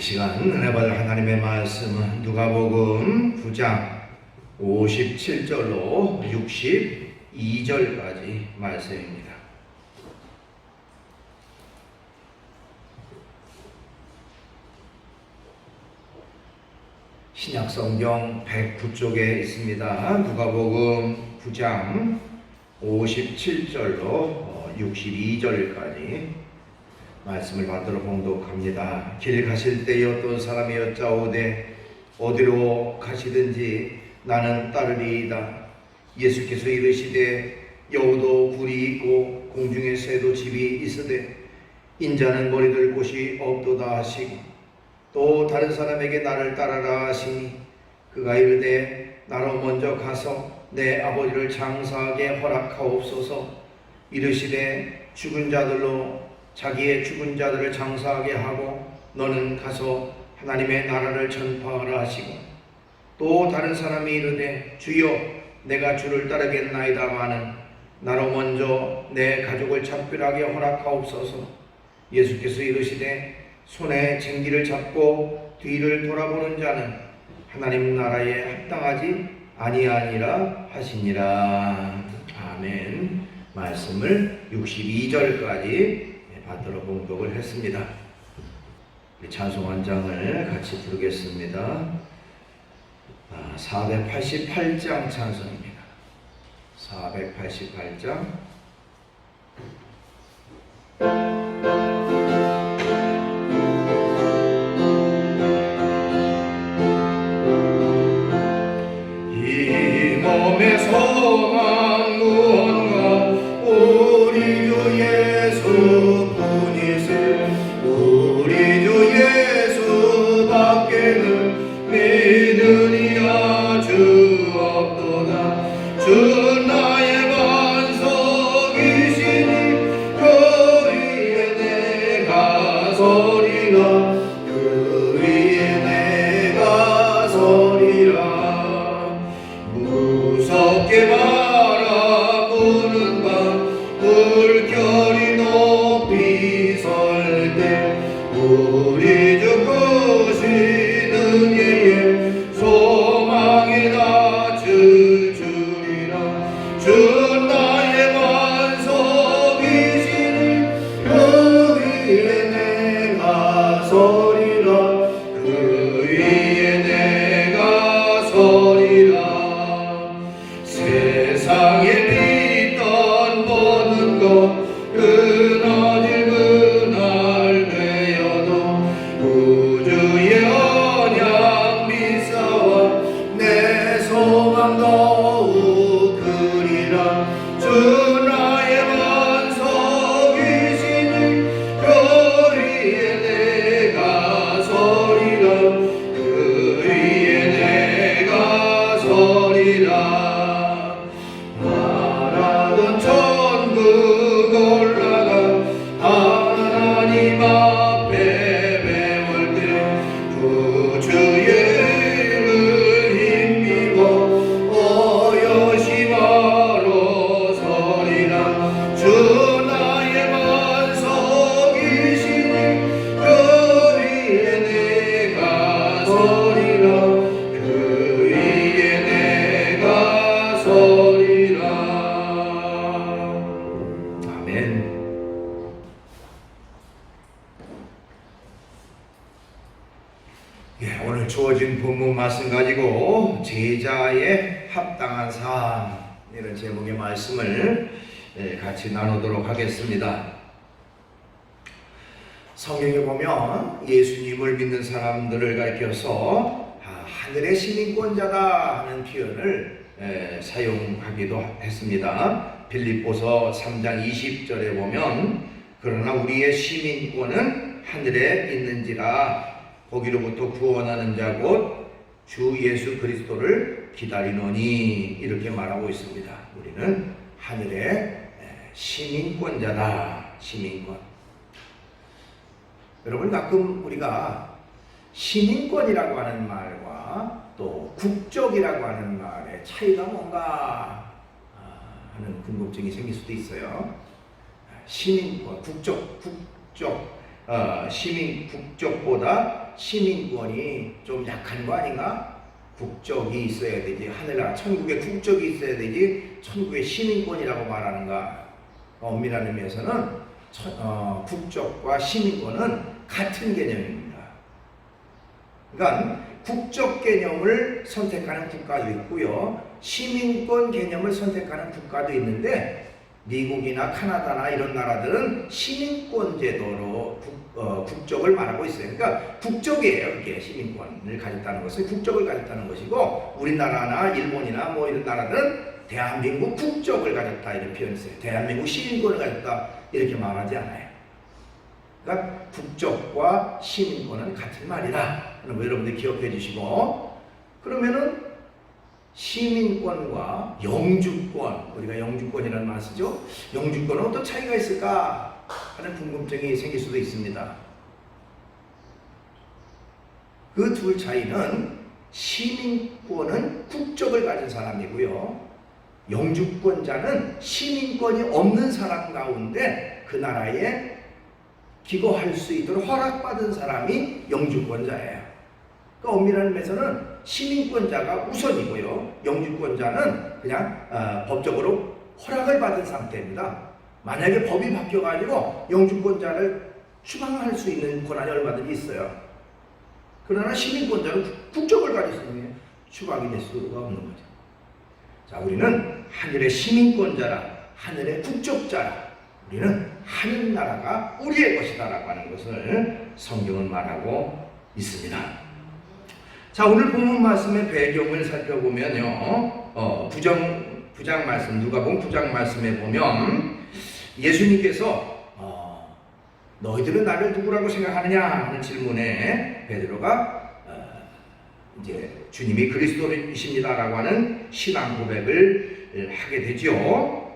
이 시간 은혜 받을 하나님의 말씀은 누가복음 9장 57절로 62절까지 말씀입니다. 신약성경 109쪽에 있습니다. 누가복음 9장 57절로 62절까지 말씀을 받들어 봉독합니다. 길 가실 때에 어떤 사람이 여짜오되 어디로 가시든지 나는 따르리이다. 예수께서 이르시되 여우도 굴이 있고 공중에 새도 집이 있으되 인자는 머리들 곳이 없도다 하시고 또 다른 사람에게 나를 따라라 하시니 그가 이르되 나로 먼저 가서 내 아버지를 장사하게 허락하옵소서. 이르시되 죽은 자들로 자기의 죽은 자들을 장사하게 하고 너는 가서 하나님의 나라를 전파하라 하시고 또 다른 사람이 이르되 주여 내가 주를 따르겠나이다마는 나로 먼저 내 가족을 작별하게 허락하옵소서. 예수께서 이르시되 손에 쟁기를 잡고 뒤를 돌아보는 자는 하나님 나라에 합당하지 아니하니라 하시니라. 아멘. 말씀을 62절까지 받들어 봉독을 했습니다. 찬송 한 장을 같이 부르겠습니다. 488장 찬송입니다. 488장. 이 몸의 소망 무언가 우리 주 예수뿐이세. 우리 주 예수밖에는 믿으니 아주 없도다. 주 나의 반석이시니 그 위에 내가 서리라. 그 위에 내가 서리라. 무섭게 바라보는 밤 물결이 높이 설 때 우리 주 크신 예의 소망이 닿을 줄이라. 주 나의 반석이시니 그 위에 내가 서리라. 그 위에 내가 서리라. 세상에 있던 모든 것 끊어질 그날 되어도 우주의 언약 미사와 내 소망 더욱 크리라. 주 나의 반석이시니 그 위에 내가 서리라. 그 위에 내가 서리라. 바라던 천국 올라가 하나님 앞에 배울 때 구주의 이름을 힘입어 어여심하러 서리라. 주 나의 반석이시니 그 위에 내가 서리라. 그 위에 내가 서리라. 아멘. 오늘 주어진 본문 말씀 가지고 제자의 합당한 삶, 이런 제목의 말씀을 같이 나누도록 하겠습니다. 성경에 보면 예수님을 믿는 사람들을 가리켜서 하늘의 시민권자다 하는 표현을 사용하기도 했습니다. 빌립보서 3장 20절에 보면 그러나 우리의 시민권은 하늘에 있는지라 거기로부터 구원하는 자 곧 주 예수 그리스도를 기다리노니 이렇게 말하고 있습니다. 우리는 하늘의 시민권자다. 시민권. 여러분, 가끔 우리가 시민권이라고 하는 말과 또 국적이라고 하는 말의 차이가 뭔가 하는 궁금증이 생길 수도 있어요. 시민권, 국적 시민 국적보다 시민권이 좀 약한 거 아닌가? 국적이 있어야 되지. 하늘나라 천국의 국적이 있어야 되지. 천국의 시민권이라고 말하는가? 엄밀한 의미에서는 국적과 시민권은 같은 개념입니다. 그러니까 국적 개념을 선택하는 국가도 있고요. 시민권 개념을 선택하는 국가도 있는데 미국이나 카나다나 이런 나라들은 시민권 제도로 국적을 말하고 있어요. 그러니까 국적이에요. 그게 시민권을 가졌다는 것은 국적을 가졌다는 것이고 우리나라나 일본이나 뭐 이런 나라들은 대한민국 국적을 가졌다 이런 표현을 써요. 대한민국 시민권을 가졌다 이렇게 말하지 않아요. 그러니까 국적과 시민권은 같은 말이다. 뭐 여러분들 기억해 주시고 그러면은 시민권과 영주권, 우리가 영주권이라는 말 쓰죠. 영주권은 어떤 차이가 있을까 하는 궁금증이 생길 수도 있습니다. 그 둘 차이는 시민권은 국적을 가진 사람이고요. 영주권자는 시민권이 없는 사람 가운데 그 나라에 기거할 수 있도록 허락받은 사람이 영주권자예요. 그러니까 엄밀한 의미에서는 시민권자가 우선이고요. 영주권자는 그냥 법적으로 허락을 받은 상태입니다. 만약에 법이 바뀌어가지고 영주권자를 추방할 수 있는 권한이 얼마든지 있어요. 그러나 시민권자는 국적을 가졌으니 추방이 될 수가 없는 거죠. 자, 우리는 하늘의 시민권자라, 하늘의 국적자라, 우리는 하늘나라가 우리의 것이다라고 하는 것을 성경은 말하고 있습니다. 자, 오늘 본문 말씀의 배경을 살펴보면요, 부장 말씀, 누가복음 9장 말씀에 보면 예수님께서 너희들은 나를 누구라고 생각하느냐 하는 질문에 베드로가 이제 주님이 그리스도이십니다라고 하는 신앙 고백을 하게 되죠.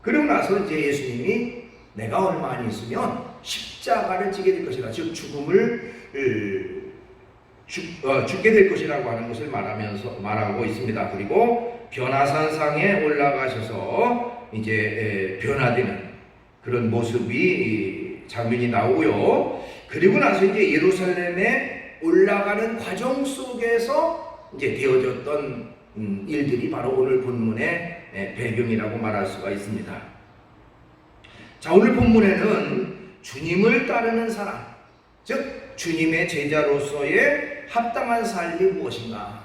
그러고 나서 이제 예수님이 내가 얼마나 있으면 십자가를 지게 될 것이다, 즉 죽음을 죽게 될 것이라고 하는 것을 말하고 있습니다. 그리고 변화산상에 올라가셔서 이제 변화되는 그런 모습이 장면이 나오고요. 그리고 나서 이제 예루살렘에 올라가는 과정 속에서 이제 되어졌던 일들이 바로 오늘 본문의 배경이라고 말할 수가 있습니다. 자, 오늘 본문에는 주님을 따르는 사람, 즉 주님의 제자로서의 합당한 삶이 무엇인가?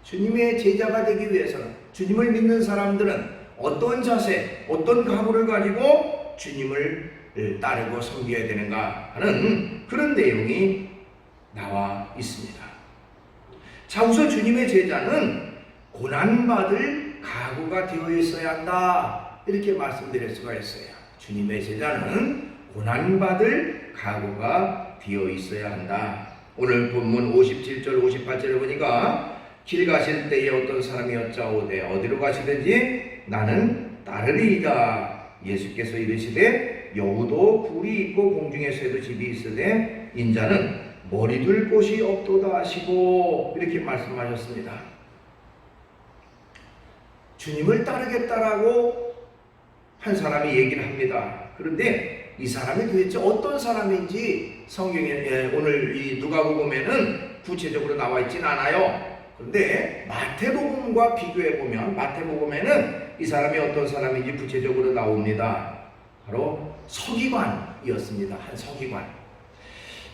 주님의 제자가 되기 위해서는, 주님을 믿는 사람들은 어떤 자세, 어떤 각오를 가지고 주님을 따르고 섬겨야 되는가 하는 그런 내용이 나와 있습니다. 자, 우선 주님의 제자는 고난받을 각오가 되어 있어야 한다, 이렇게 말씀드릴 수가 있어요. 주님의 제자는 고난받을 각오가 되어 있어야 한다. 오늘 본문 57절 58절을 보니까 길 가실 때에 어떤 사람이 여짜오되 어디로 가시든지 나는 따르리이다. 예수께서 이르시되 여우도 굴이 있고 공중에 새도 집이 있으되 인자는 머리 둘 곳이 없도다 하시고 이렇게 말씀하셨습니다. 주님을 따르겠다라고 한 사람이 얘기를 합니다. 그런데 이 사람이 도대체 어떤 사람인지 성경에 오늘 이 누가복음에는 구체적으로 나와 있진 않아요. 그런데 마태복음과 비교해 보면 마태복음에는 이 사람이 어떤 사람인지 구체적으로 나옵니다. 바로 서기관이었습니다. 한 서기관.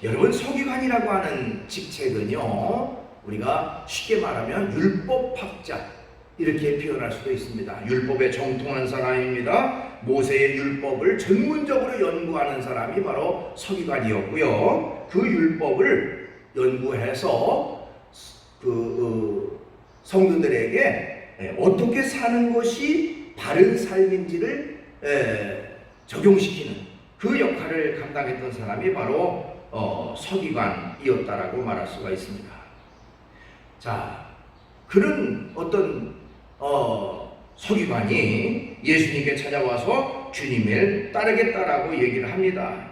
여러분, 서기관이라고 하는 직책은요, 우리가 쉽게 말하면 율법학자 이렇게 표현할 수도 있습니다. 율법에 정통한 사람입니다. 모세의 율법을 전문적으로 연구하는 사람이 바로 서기관이었고요. 그 율법을 연구해서 성도들에게 어떻게 사는 것이 바른 삶인지를 적용시키는 그 역할을 감당했던 사람이 바로 서기관이었다라고 말할 수가 있습니다. 자, 그런 어떤 서기관이 예수님께 찾아와서 주님을 따르겠다라고 얘기를 합니다.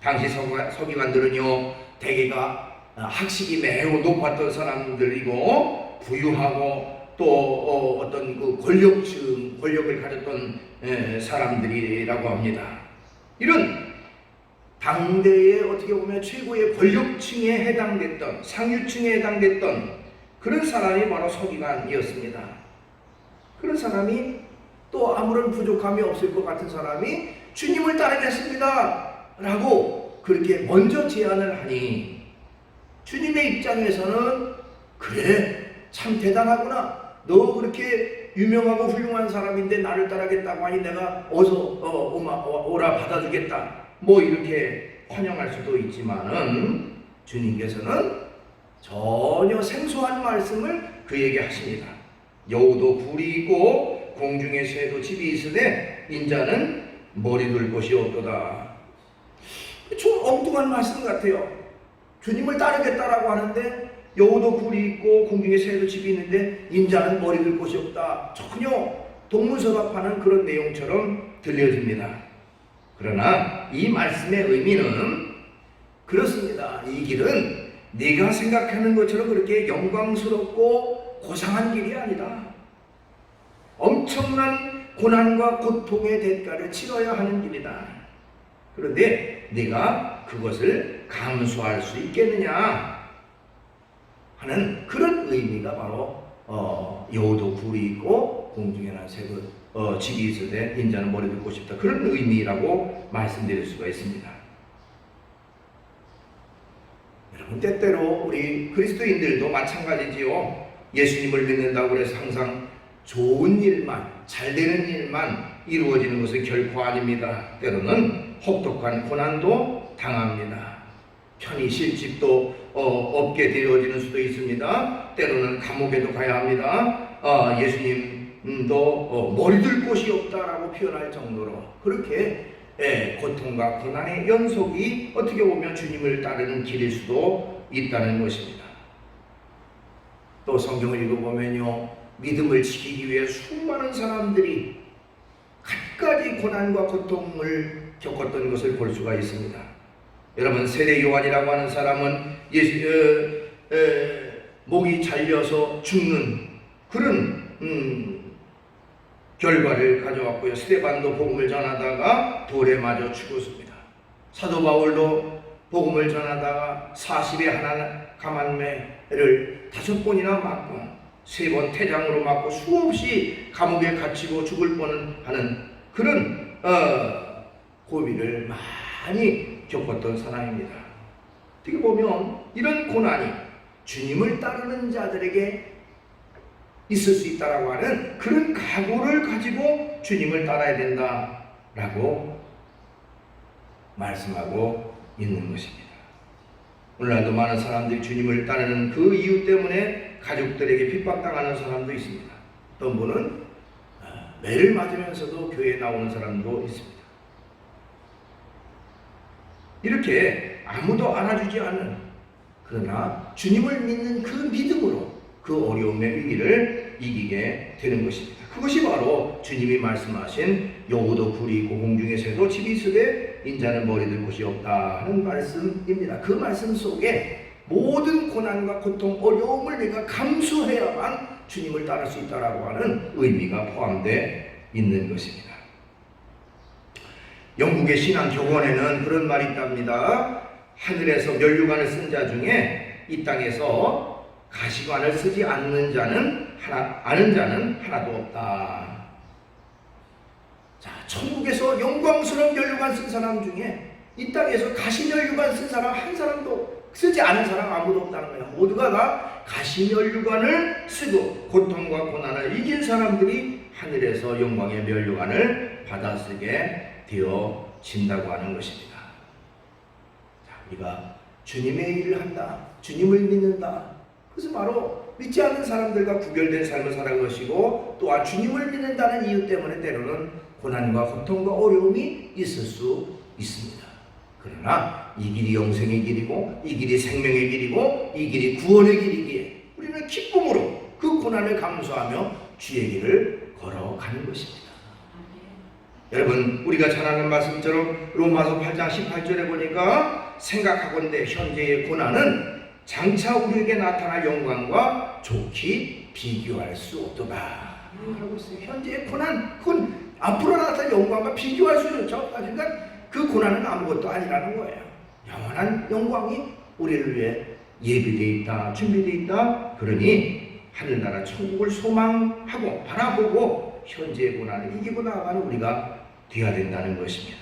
당시 서기관들은요, 대개가 학식이 매우 높았던 사람들이고 부유하고 또 어떤 그 권력을 가졌던 사람들이라고 합니다. 이런 당대의 어떻게 보면 최고의 권력층에 해당됐던, 상류층에 해당됐던 그런 사람이 바로 서기관이었습니다. 그런 사람이 또 아무런 부족함이 없을 것 같은 사람이 주님을 따르겠습니다 라고 그렇게 먼저 제안을 하니 주님의 입장에서는 그래 참 대단하구나, 너 그렇게 유명하고 훌륭한 사람인데 나를 따르겠다고 하니 내가 어서 오라 받아주겠다, 뭐 이렇게 환영할 수도 있지만은 주님께서는 전혀 생소한 말씀을 그에게 하십니다. 여우도 굴이 있고 공중의 새도 집이 있으되 인자는 머리 둘 곳이 없도다. 좀 엉뚱한 말씀 같아요. 주님을 따르겠다라고 하는데 여우도 굴이 있고 공중의 새도 집이 있는데 인자는 머리 둘 곳이 없다. 전혀 동문서답하는 그런 내용처럼 들려집니다. 그러나 이 말씀의 의미는 그렇습니다. 이 길은 네가 생각하는 것처럼 그렇게 영광스럽고 고상한 길이 아니다. 엄청난 고난과 고통의 대가를 치러야 하는 길이다. 그런데 네가 그것을 감수할 수 있겠느냐 하는 그런 의미가 바로 여우도 굴이 있고 공중에는 새도 집이 있으되 인자는 머리 둘 곳이 없다, 그런 의미라고 말씀드릴 수가 있습니다. 여러분, 때때로 우리 그리스도인들도 마찬가지지요. 예수님을 믿는다고 해서 항상 좋은 일만, 잘 되는 일만 이루어지는 것은 결코 아닙니다. 때로는 혹독한 고난도 당합니다. 편히 쉴 집도 없게 되어지는 수도 있습니다. 때로는 감옥에도 가야 합니다. 예수님도 머리 둘 곳이 없다라고 표현할 정도로 그렇게 고통과 고난의 연속이 어떻게 보면 주님을 따르는 길일 수도 있다는 것입니다. 또 성경을 읽어보면요, 믿음을 지키기 위해 수많은 사람들이 갖가지 고난과 고통을 겪었던 것을 볼 수가 있습니다. 여러분, 세례 요한이라고 하는 사람은 목이 잘려서 죽는 그런 결과를 가져왔고요. 스데반도 복음을 전하다가 돌에 맞아 죽었습니다. 사도 바울도 복음을 전하다가 40에 하나 가만매를 5번이나 맞고 3번 태장으로 맞고 수없이 감옥에 갇히고 죽을 뻔하는 그런 고비를 많이 겪었던 사람입니다. 어떻게 보면 이런 고난이 주님을 따르는 자들에게 있을 수 있다라고 하는 그런 각오를 가지고 주님을 따라야 된다라고 말씀하고 있는 것입니다. 오늘날도 많은 사람들이 주님을 따르는 그 이유 때문에 가족들에게 핍박당하는 사람도 있습니다. 어떤 분은 매를 맞으면서도 교회에 나오는 사람도 있습니다. 이렇게 아무도 알아주지 않는, 그러나 주님을 믿는 그 믿음으로 그 어려움의 위기를 이기게 되는 것입니다. 그것이 바로 주님이 말씀하신 여우도 굴이 있고 공중의 새도 집이 있으되 인자는 머리 둘 곳이 없다 하는 말씀입니다. 그 말씀 속에 모든 고난과 고통, 어려움을 내가 감수해야만 주님을 따를 수 있다라고 하는 의미가 포함되어 있는 것입니다. 영국의 신앙교원에는 그런 말이 있답니다. 하늘에서 면류관을 쓴 자 중에 이 땅에서 가시관을 쓰지 않는 자는 아는 자는 하나도 없다. 자, 천국에서 영광스러운 면류관 쓴 사람 중에 이 땅에서 가시면류관 쓴 사람 한 사람도, 쓰지 않은 사람 아무도 없다는 거예요. 모두가 다 가시면류관을 쓰고 고통과 고난을 이긴 사람들이 하늘에서 영광의 면류관을 받아쓰게 되어진다고 하는 것입니다. 자, 우리가 주님의 일을 한다, 주님을 믿는다, 그것은 바로 믿지 않는 사람들과 구별된 삶을 살아갈 것이고, 또한 주님을 믿는다는 이유 때문에 때로는 고난과 고통과 어려움이 있을 수 있습니다. 그러나 이 길이 영생의 길이고, 이 길이 생명의 길이고, 이 길이 구원의 길이기에 우리는 기쁨으로 그 고난을 감수하며 주의 길을 걸어가는 것입니다. 여러분, 우리가 잘 아는 말씀처럼 로마서 8장 18절에 보니까 생각하건대 현재의 고난은 장차 우리에게 나타날 영광과 좋게 비교할 수 없도다 하고 있어요. 현재의 고난, 그건 앞으로 나타날 영광과 비교할 수 없죠. 그러니까 그 고난은 아무것도 아니라는 거예요. 영원한 영광이 우리를 위해 예비되어 있다, 준비되어 있다. 그러니 하늘나라 천국을 소망하고 바라보고 현재의 고난을 이기고 나아가는 우리가 되어야 된다는 것입니다.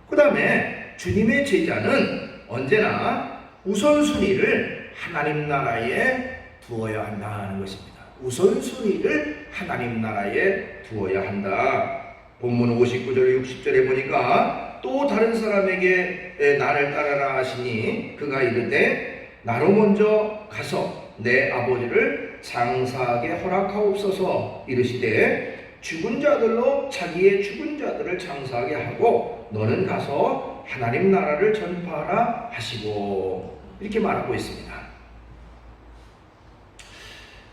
그 다음에 주님의 제자는 언제나 우선순위를 하나님 나라에 두어야 한다는 것입니다. 우선순위를 하나님 나라에 두어야 한다. 본문 59절 60절에 보니까 또 다른 사람에게 나를 따르라 하시니 그가 이르되 나로 먼저 가서 내 아버지를 장사하게 허락하옵소서 이르시되 죽은 자들로 자기의 죽은 자들을 장사하게 하고 너는 가서 하나님 나라를 전파하라 하시고 이렇게 말하고 있습니다.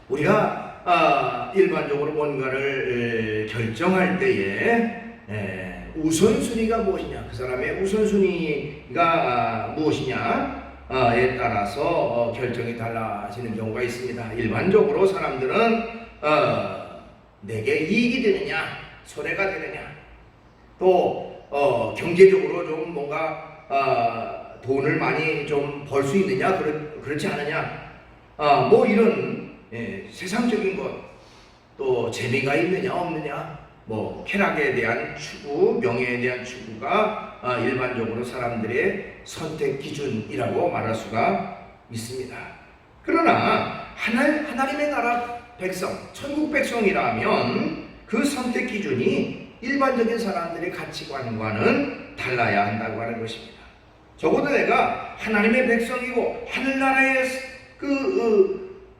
우리가 일반적으로 뭔가를 결정할 때에 우선순위가 무엇이냐, 그 사람의 우선순위가 무엇이냐에 따라서 결정이 달라지는 경우가 있습니다. 일반적으로 사람들은 내게 이익이 되느냐, 손해가 되느냐, 또 경제적으로 좀 뭔가 돈을 많이 좀 벌 수 있느냐, 그렇지 않느냐, 뭐 이런 세상적인 것, 또 재미가 있느냐 없느냐, 뭐 쾌락에 대한 추구, 명예에 대한 추구가 일반적으로 사람들의 선택 기준이라고 말할 수가 있습니다. 그러나 하나님의 나라 백성, 천국 백성이라면 그 선택 기준이 일반적인 사람들의 가치관과는 달라야 한다고 하는 것입니다. 적어도 내가 하나님의 백성이고 하늘나라의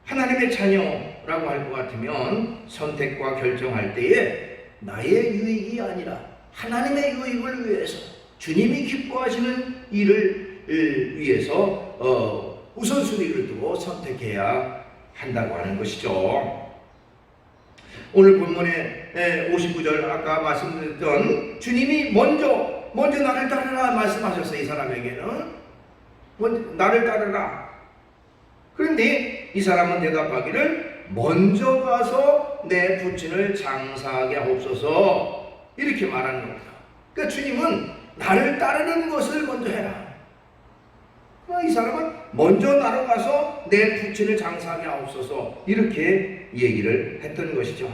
하나님의 자녀라고 할 것 같으면 선택과 결정할 때에 나의 유익이 아니라 하나님의 유익을 위해서, 주님이 기뻐하시는 일을 위해서 우선순위를 두고 선택해야 한다고 하는 것이죠. 오늘 본문의 59절 아까 말씀드렸던 주님이 먼저 나를 따르라 말씀하셨어요. 이 사람에게는 먼저 나를 따르라. 그런데 이 사람은 대답하기를 먼저 가서 내 부친을 장사하게 하옵소서 이렇게 말하는 겁니다. 그러니까 주님은 나를 따르는 것을 먼저 해라. 이 사람은 먼저 나로 가서 내 부친을 장사하게 하옵소서 이렇게 얘기를 했던 것이죠.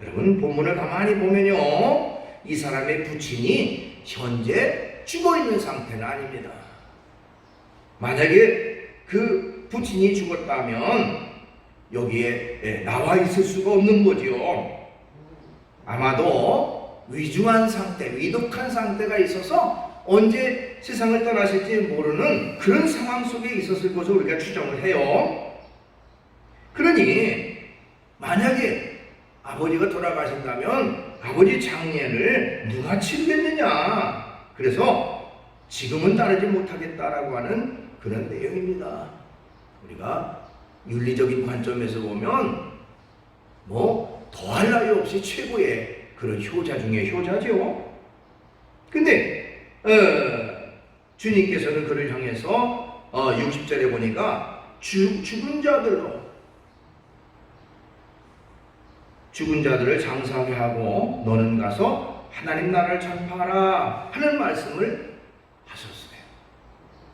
여러분 본문을 가만히 보면요, 이 사람의 부친이 현재 죽어있는 상태는 아닙니다. 만약에 그 부친이 죽었다면 여기에 나와 있을 수가 없는 거죠. 아마도 위중한 상태, 위독한 상태가 있어서 언제 세상을 떠나실지 모르는 그런 상황 속에 있었을 것으로 우리가 추정을 해요. 그러니 만약에 아버지가 돌아가신다면 아버지 장례를 누가 치르겠느냐, 그래서 지금은 따르지 못하겠다라고 하는 그런 내용입니다. 우리가 윤리적인 관점에서 보면 뭐 더할 나위 없이 최고의 그런 효자 중에 효자죠. 근데 주님께서는 그를 향해서 60절에 보니까 죽은 자들을 장사하게 하고 너는 가서 하나님 나라를 전파하라 하는 말씀을 하셨어요.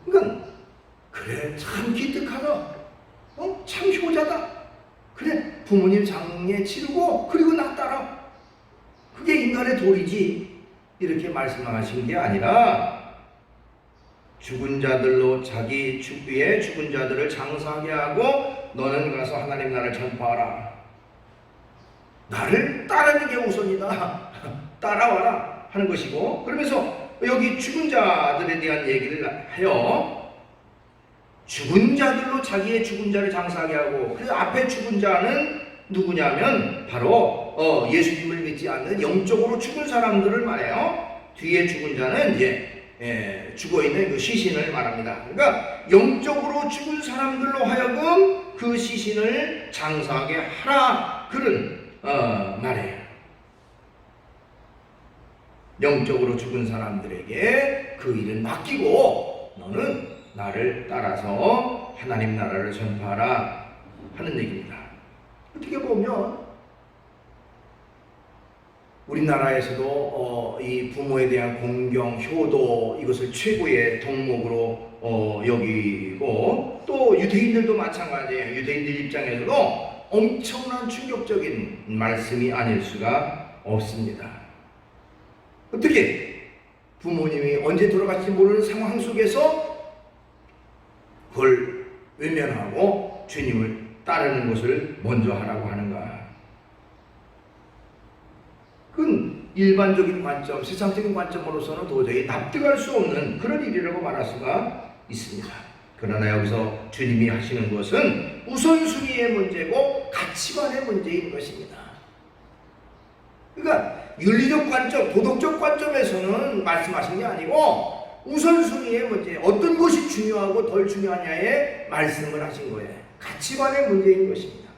그러니까 그래 참 기특하다, 참 효자다, 그래 부모님 장례 치르고 그리고 나 따라, 그게 인간의 도리지 이렇게 말씀하신 게 아니라 죽은 자들로 자기 위에 죽은 자들을 장사하게 하고 너는 가서 하나님 나라를 전파하라. 나를 따르는 게 우선이다. 따라와라 하는 것이고, 그러면서 여기 죽은 자들에 대한 얘기를 해요. 죽은 자들로 자기의 죽은 자를 장사하게 하고, 그 앞에 죽은 자는 누구냐면 바로 예수님을 믿지 않는 영적으로 죽은 사람들을 말해요. 뒤에 죽은 자는 이제 죽어있는 그 시신을 말합니다. 그러니까 영적으로 죽은 사람들로 하여금 그 시신을 장사하게 하라, 그런 말이에요. 영적으로 죽은 사람들에게 그 일을 맡기고 너는 나를 따라서 하나님 나라를 전파하라 하는 얘기입니다. 어떻게 보면 우리나라에서도 이 부모에 대한 공경, 효도 이것을 최고의 덕목으로 여기고, 또 유대인들도 마찬가지예요. 유대인들 입장에서도 엄청난 충격적인 말씀이 아닐 수가 없습니다. 어떻게 부모님이 언제 돌아갈지 모르는 상황 속에서 그걸 외면하고 주님을 따르는 것을 먼저 하라고 하는가? 그건 일반적인 관점, 세상적인 관점으로서는 도저히 납득할 수 없는 그런 일이라고 말할 수가 있습니다. 그러나 여기서 주님이 하시는 것은 우선순위의 문제고 가치관의 문제인 것입니다. 그러니까 윤리적 관점, 도덕적 관점에서는 말씀하신 게 아니고 우선순위의 문제, 어떤 것이 중요하고 덜 중요하냐에 말씀을 하신 거예요. 가치관의 문제인 것입니다.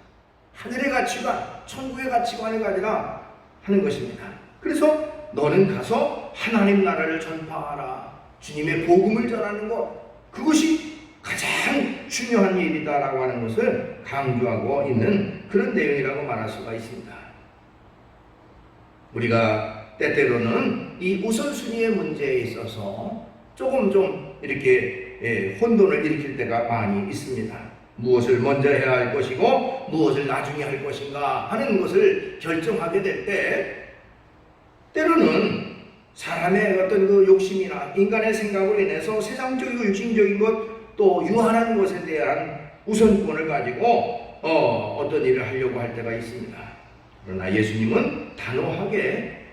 하늘의 가치관, 천국의 가치관이 아니라 하는 것입니다. 그래서 너는 가서 하나님 나라를 전파하라. 주님의 복음을 전하는 것, 그것이 가장 중요한 일이다라고 하는 것을 강조하고 있는 그런 내용이라고 말할 수가 있습니다. 우리가 때때로는 이 우선순위의 문제에 있어서 조금 좀 이렇게 혼돈을 일으킬 때가 많이 있습니다. 무엇을 먼저 해야 할 것이고 무엇을 나중에 할 것인가 하는 것을 결정하게 될 때, 때로는 사람의 어떤 그 욕심이나 인간의 생각으로 인해서 세상적이고 육신적인 것, 또 유한한 것에 대한 우선권을 가지고 어떤 일을 하려고 할 때가 있습니다. 그러나 예수님은 단호하게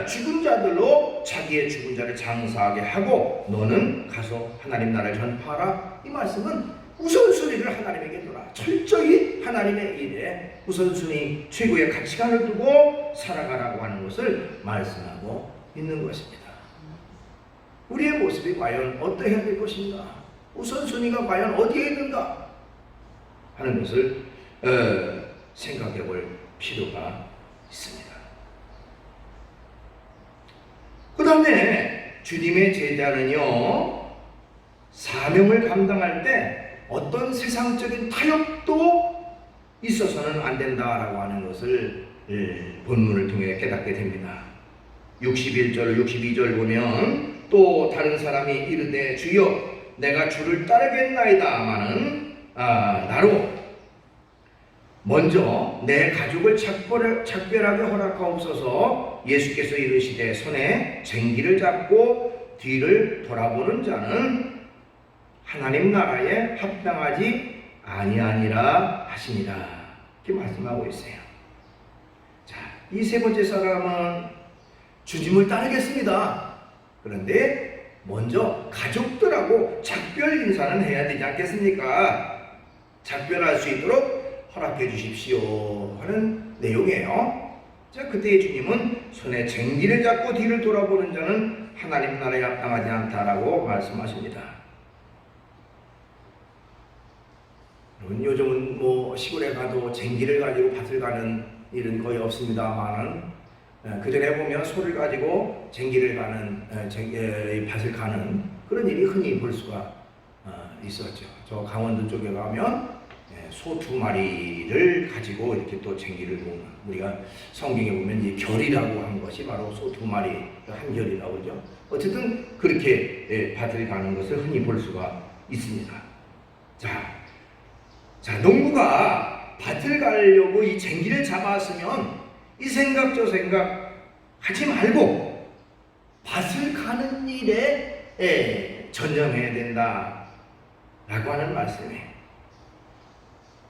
죽은 자들로 자기의 죽은 자를 장사하게 하고 너는 가서 하나님 나라를 전파하라. 이 말씀은 우선순위를 하나님에게 둬라. 철저히 하나님의 일에 우선순위, 최고의 가치관을 두고 살아가라고 하는 것을 말씀하고 있는 것입니다. 우리의 모습이 과연 어떠해야 될 것인가? 우선순위가 과연 어디에 있는가? 하는 것을 생각해 볼 필요가 있습니다. 그 다음에 주님의 제자는요, 사명을 감당할 때 어떤 세상적인 타협도 있어서는 안 된다라고 하는 것을 본문을 통해 깨닫게 됩니다. 61절, 62절 보면 또 다른 사람이 이르되 주여 내가 주를 따르겠나이다마는 나로 먼저 내 가족을 작별하게 허락하옵소서. 예수께서 이르시되 손에 쟁기를 잡고 뒤를 돌아보는 자는 하나님 나라에 합당하지 아니하니라 하시니라. 이렇게 말씀하고 있어요. 자, 이 세 번째 사람은 주님을 따르겠습니다. 그런데 먼저 가족들하고 작별 인사는 해야 되지 않겠습니까? 작별할 수 있도록 허락해 주십시오 하는 내용이에요. 자, 그때 주님은 손에 쟁기를 잡고 뒤를 돌아보는 자는 하나님 나라에 합당하지 않다라고 말씀하십니다. 요즘은 뭐 시골에 가도 쟁기를 가지고 밭을 가는 일은 거의 없습니다만은, 그전에 보면 소를 가지고 쟁기를 가는, 밭을 가는 그런 일이 흔히 볼 수가 있었죠. 저 강원도 쪽에 가면 소 2마리를 가지고 이렇게 또 쟁기를 모으는, 우리가 성경에 보면 이 결이라고 한 것이 바로 소 2마리 한 결이라고 그러죠. 어쨌든 그렇게 밭을 가는 것을 흔히 볼 수가 있습니다. 자, 농부가 밭을 가려고 이 쟁기를 잡았으면 이 생각 저 생각 하지 말고 밭을 가는 일에 전념해야 된다 라고 하는 말씀이에요.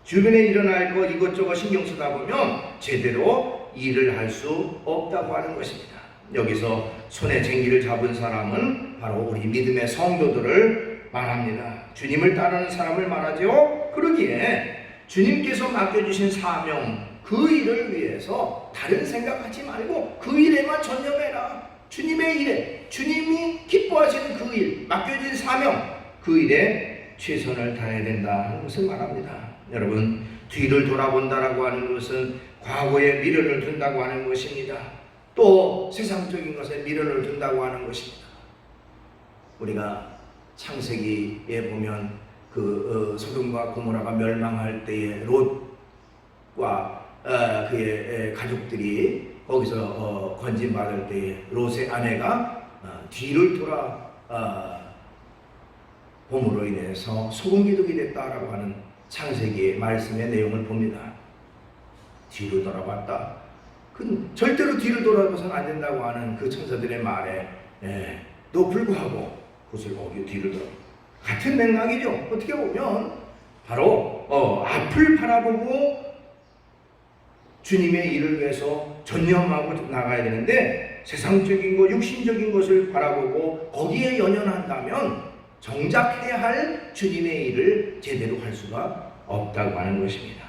주변에 일어날 것 이것저것 신경 쓰다 보면 제대로 일을 할 수 없다고 하는 것입니다. 여기서 손에 쟁기를 잡은 사람은 바로 우리 믿음의 성도들을 말합니다. 주님을 따르는 사람을 말하죠. 그러기에 주님께서 맡겨주신 사명, 그 일을 위해서 다른 생각하지 말고 그 일에만 전념해라. 주님의 일에, 주님이 기뻐하시는 그 일, 맡겨진 사명, 그 일에 최선을 다해야 된다 하는 것을 말합니다. 여러분, 뒤를 돌아본다라고 하는 것은 과거에 미련을 둔다고 하는 것입니다. 또 세상적인 것에 미련을 둔다고 하는 것입니다. 우리가 창세기에 보면 소돔과 고모라가 멸망할 때에 롯과 그의 가족들이 거기서 건진받을 때 롯의 아내가 뒤를 돌아 봄으로 인해서 소금기둥이 됐다라고 하는 창세기의 말씀의 내용을 봅니다. 뒤를 돌아봤다. 그 절대로 뒤를 돌아봐서는 안 된다고 하는 그 천사들의 말에 또 불구하고 그것을 뒤를 돌아 같은 맥락이죠. 어떻게 보면 바로 앞을 바라보고 주님의 일을 위해서 전념하고 나가야 되는데 세상적인 것, 육신적인 것을 바라보고 거기에 연연한다면 정작 해야 할 주님의 일을 제대로 할 수가 없다고 하는 것입니다.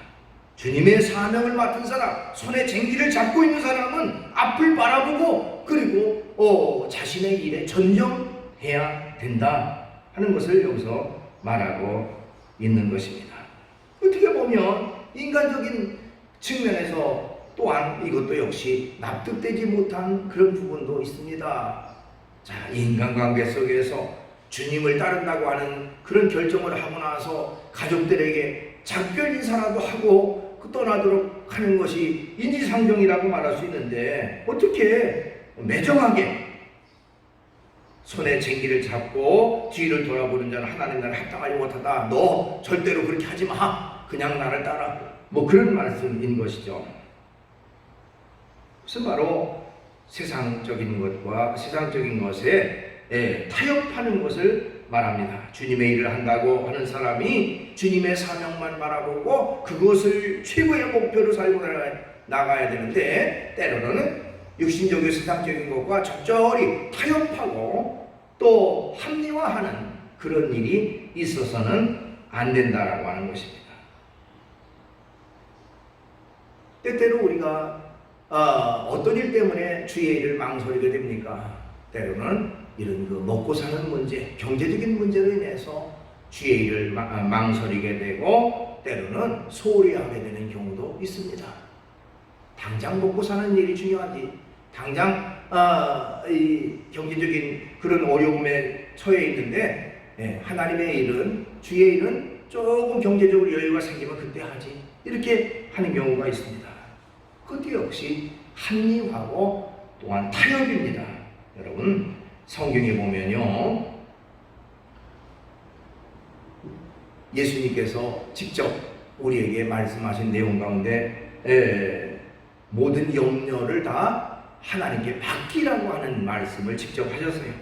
주님의 사명을 맡은 사람, 손에 쟁기를 잡고 있는 사람은 앞을 바라보고 그리고 자신의 일에 전념해야 된다 하는 것을 여기서 말하고 있는 것입니다. 어떻게 보면 인간적인 측면에서 또한 이것도 역시 납득되지 못한 그런 부분도 있습니다. 자, 인간관계 속에서 주님을 따른다고 하는 그런 결정을 하고 나서 가족들에게 작별 인사라도 하고 떠나도록 하는 것이 인지상정이라고 말할 수 있는데 어떻게 매정하게 손에 쟁기를 잡고 뒤를 돌아보는 자는 하나님 나라에 합당하지 못하다. 너 절대로 그렇게 하지 마. 그냥 나를 따라. 뭐 그런 말씀인 것이죠. 그래서 바로 세상적인 것과 세상적인 것에 타협하는 것을 말합니다. 주님의 일을 한다고 하는 사람이 주님의 사명만 바라보고 그것을 최고의 목표로 살고 나가야 되는데 때로는 육신적인 세상적인 것과 적절히 타협하고 또 합리화하는 그런 일이 있어서는 안 된다라고 하는 것입니다. 때때로 우리가 어떤 일 때문에 주의 일을 망설이게 됩니까? 때로는 이런 그 먹고 사는 문제, 경제적인 문제로 인해서 주의 일을 망설이게 되고 때로는 소홀히 하게 되는 경우도 있습니다. 당장 먹고 사는 일이 중요하지 당장 이 경제적인 그런 어려움에 처해 있는데 하나님의 일은 주의 일은 조금 경제적으로 여유가 생기면 그때 하지 이렇게 하는 경우가 있습니다. 그것도 역시 합리화고 또한 타협입니다. 여러분 성경에 보면요 예수님께서 직접 우리에게 말씀하신 내용 가운데 모든 염려를 다 하나님께 맡기라고 하는 말씀을 직접 하셨어요.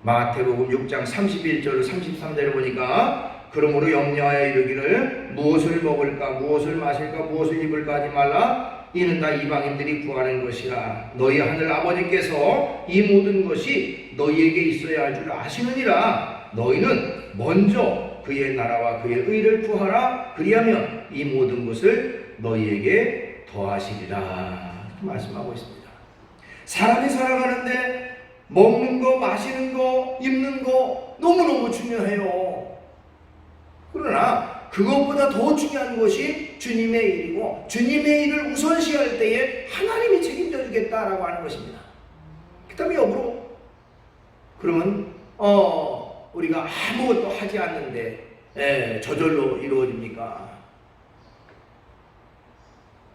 마태복음 6장 31절 33절을 보니까 그러므로 염려하여 이르기를 무엇을 먹을까 무엇을 마실까 무엇을 입을까 하지 말라 이는 다 이방인들이 구하는 것이라 너희 하늘 아버지께서 이 모든 것이 너희에게 있어야 할 줄 아시느니라 너희는 먼저 그의 나라와 그의 의를 구하라 그리하면 이 모든 것을 너희에게 더하시리라 이렇게 말씀하고 있습니다. 사람이 살아가는데 먹는 거 마시는 거 입는 거 너무너무 중요해요. 그러나 그것보다 더 중요한 것이 주님의 일이고 주님의 일을 우선시할 때에 하나님이 책임져 주겠다라고 하는 것입니다. 그 다음에 역으로 그러면 우리가 아무것도 하지 않는데 저절로 이루어집니까?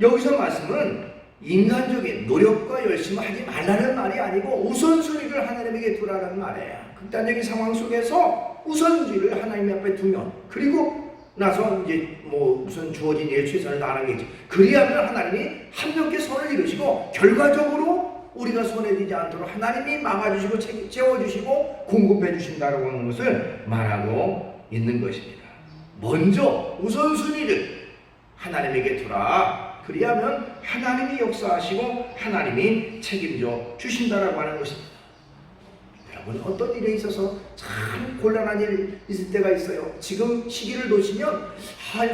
여기서 말씀은 인간적인 노력과 열심을 하지 말라는 말이 아니고 우선순위를 하나님에게 두라는 말이에요. 극단적인 상황 속에서 우선순위를 하나님 앞에 두면 그리고 나서 이제 무슨 주어진 일에 최선을 다하는 게 있지. 그리하면 하나님이 합력의 선을 이루시고 결과적으로 우리가 손해지지 않도록 하나님이 막아주시고 채워주시고 공급해 주신다고 하는 것을 말하고 있는 것입니다. 먼저 우선순위를 하나님에게 두라. 그리하면 하나님이 역사하시고 하나님이 책임져 주신다라고 하는 것입니다. 여러분 어떤 일에 있어서 참 곤란한 일 있을 때가 있어요. 지금 시기를 놓치면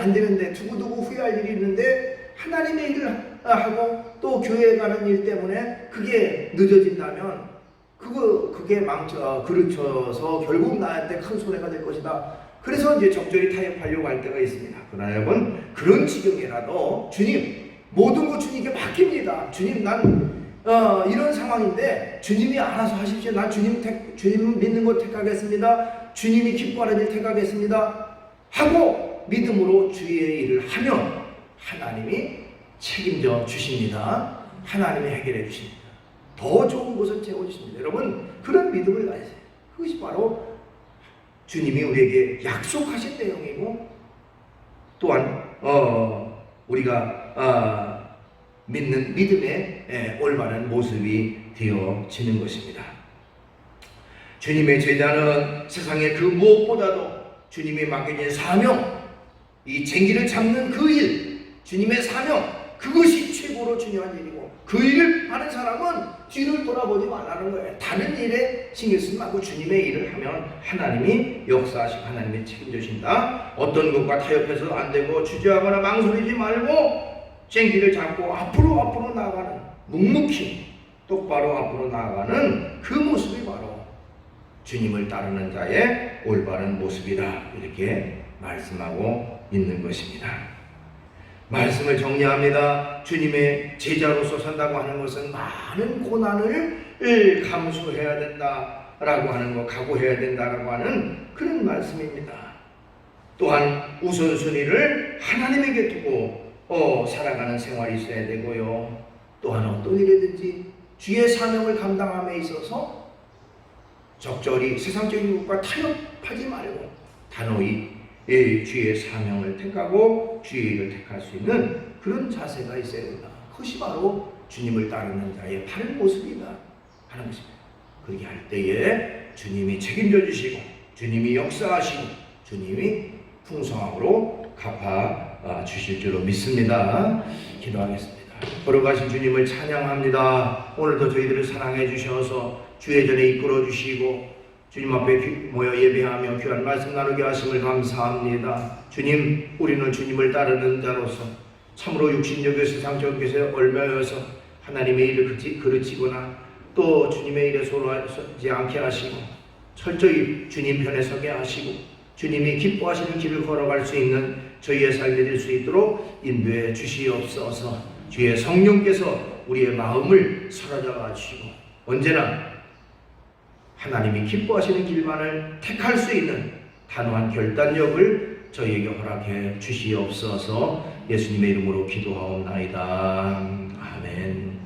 안 되는데 두고두고 후회할 일이 있는데 하나님의 일을 하고 또 교회에 가는 일 때문에 그게 늦어진다면 그게 그르쳐서 결국 나한테 큰 손해가 될 것이다. 그래서 이제 적절히 타협하려고 할 때가 있습니다. 그러나 여러분 그런 지경이라도 주님 모든 것 주님께 맡깁니다. 주님 난 이런 상황인데 주님이 알아서 하십시오. 난 주님 믿는 것 택하겠습니다. 주님이 기뻐하는 일 택하겠습니다. 하고 믿음으로 주의 일을 하면 하나님이 책임져 주십니다. 하나님이 해결해 주십니다. 더 좋은 곳을 채워주십니다. 여러분, 그런 믿음을 가지세요. 그것이 바로 주님이 우리에게 약속하신 내용이고, 또한 우리가 믿는 믿음의 올바른 모습이 되어지는 것입니다. 주님의 제자는 세상의 그 무엇보다도 주님이 맡겨진 사명, 이 쟁기를 잡는 그 일, 주님의 사명, 그것이 최고로 중요한 일이고, 그 일을 하는 사람은 뒤를 돌아보지 말라는 거예요. 다른 일에 신경 쓰지 말고 주님의 일을 하면 하나님이 역사하시고 하나님이 책임져주신다. 어떤 것과 타협해서도 안 되고 주저하거나 망설이지 말고 쟁기를 잡고 앞으로 나아가는, 묵묵히 똑바로 앞으로 나아가는 그 모습이 바로 주님을 따르는 자의 올바른 모습이다. 이렇게 말씀하고 있는 것입니다. 말씀을 정리합니다. 주님의 제자로서 산다고 하는 것은 많은 고난을 감수해야 된다라고 하는 것, 각오해야 된다라고 하는 그런 말씀입니다. 또한 우선순위를 하나님에게 두고 살아가는 생활이 있어야 되고요. 또한 어떤 일이든지 주의 사명을 감당함에 있어서 적절히 세상적인 것과 타협하지 말고 단호히 주의 사명을 택하고 주의 일을 택할 수 있는 그런 자세가 있어야 된다. 그것이 바로 주님을 따르는 자의 바른 모습이다 하는 것입니다. 그렇게 할 때에 주님이 책임져 주시고 주님이 역사하시고 주님이 풍성함으로 갚아 주실 줄로 믿습니다. 기도하겠습니다. 걸어가신 주님을 찬양합니다. 오늘도 저희들을 사랑해 주셔서 주의 전에 이끌어 주시고 주님 앞에 모여 예배하며 귀한 말씀 나누게 하심을 감사합니다. 주님, 우리는 주님을 따르는 자로서 참으로 육신적인 세상적 것에 얽매여서 하나님의 일을 그르치거나 또 주님의 일에 소홀하지 않게 하시고 철저히 주님 편에 서게 하시고 주님이 기뻐하시는 길을 걸어갈 수 있는 저희의 삶이 될 수 있도록 인도해 주시옵소서. 주의 성령께서 우리의 마음을 사로잡아 주시고 언제나 하나님이 기뻐하시는 길만을 택할 수 있는 단호한 결단력을 저희에게 허락해 주시옵소서. 예수님의 이름으로 기도하옵나이다. 아멘.